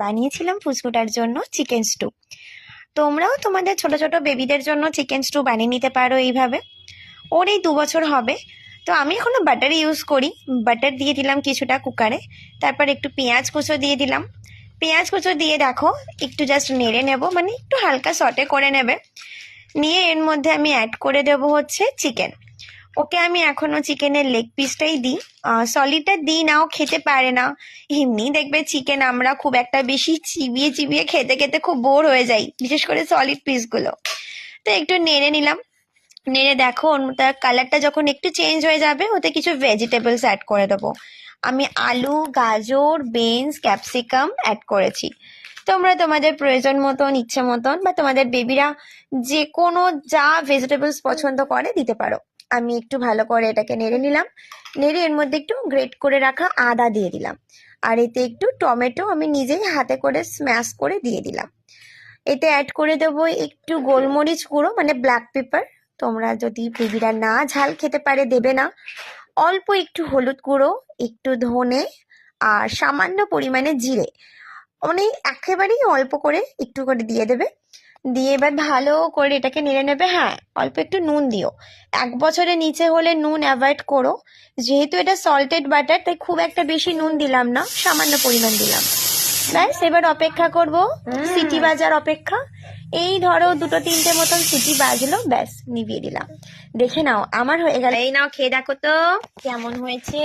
বানিয়েছিলাম ফুচকুটার জন্য chicken stew. তোমরাও তোমাদের ছোট ছোট বেবিদের জন্য চিকেন স্টু বানিয়ে নিতে পারো এইভাবে। ওর এই 2 বছর হবে। তো আমি এখনো বাটার ইউজ করি। বাটার দিয়ে দিলাম কিছুটা কুকারে, তারপর একটু পেঁয়াজ কুচো দিয়ে দিলাম। পেঁয়াজ কুচো দিয়ে দেখো একটু জাস্ট নেড়ে নেব, মানে একটু হালকা সটে করে নেবে। নিয়ে এর মধ্যে আমি অ্যাড করে দেবো হচ্ছে চিকেন। ওকে আমি এখনো চিকেনের লেগ পিসটাই দিই, সলিডটা দিই না, ও খেতে পারে না। এমনি দেখবে চিকেন আমরা খুব একটা বেশি চিবিয়ে চিবিয়ে খেতে খেতে খুব বোর হয়ে যাই, বিশেষ করে সলিড পিসগুলো। তো একটু নেড়ে নিলাম। নেড়ে দেখো ওর তার কালারটা যখন একটু চেঞ্জ হয়ে যাবে, ওতে কিছু ভেজিটেবলস অ্যাড করে দেবো। আমি আলু, গাজর, বিনস, ক্যাপসিকাম অ্যাড করেছি। তোমরা তোমাদের প্রয়োজন মতন, ইচ্ছে মতন, বা তোমাদের বেবিরা যে কোনো যা ভেজিটেবলস পছন্দ করে দিতে পারো। আমি একটু ভালো করে এটাকে নেড়ে নিলাম। নেড়ে এর মধ্যে একটু গ্রেট করে রাখা আদা দিয়ে দিলাম। আর এতে একটু টমেটো আমি নিজেই হাতে করে স্ম্যাশ করে দিয়ে দিলাম। এতে অ্যাড করে দেবো একটু গোলমরিচ গুঁড়ো, মানে ব্ল্যাক পেপার। তোমরা যদি বেবিরা না ঝাল খেতে পারে দেবে না। অল্প একটু হলুদ গুঁড়ো, একটু ধনে, আর সামান্য পরিমাণে জিরে, অনেক একেবারেই অল্প করে একটু করে দিয়ে দেবে। দিয়ে এবার ভালো করে এটাকে নেড়ে নেবে। হ্যাঁ, অল্প একটু নুন দিও। 1 বছরের নিচে হলে নুন অ্যাভয়েড করো। যেহেতু এটা সল্টেড বাটার, তাই খুব একটা বেশি নুন দিলাম না, সামান্য পরিমাণ দিলাম। ব্যাস, এবার অপেক্ষা করব, সিটি বাজার অপেক্ষা। এই ধরো 2-3টে মতন সিটি বাজলো, ব্যাস নিভিয়ে দিলাম। দেখে নাও আমার হয়ে গেল। এই নাও খেয়ে দেখো তো কেমন হয়েছে।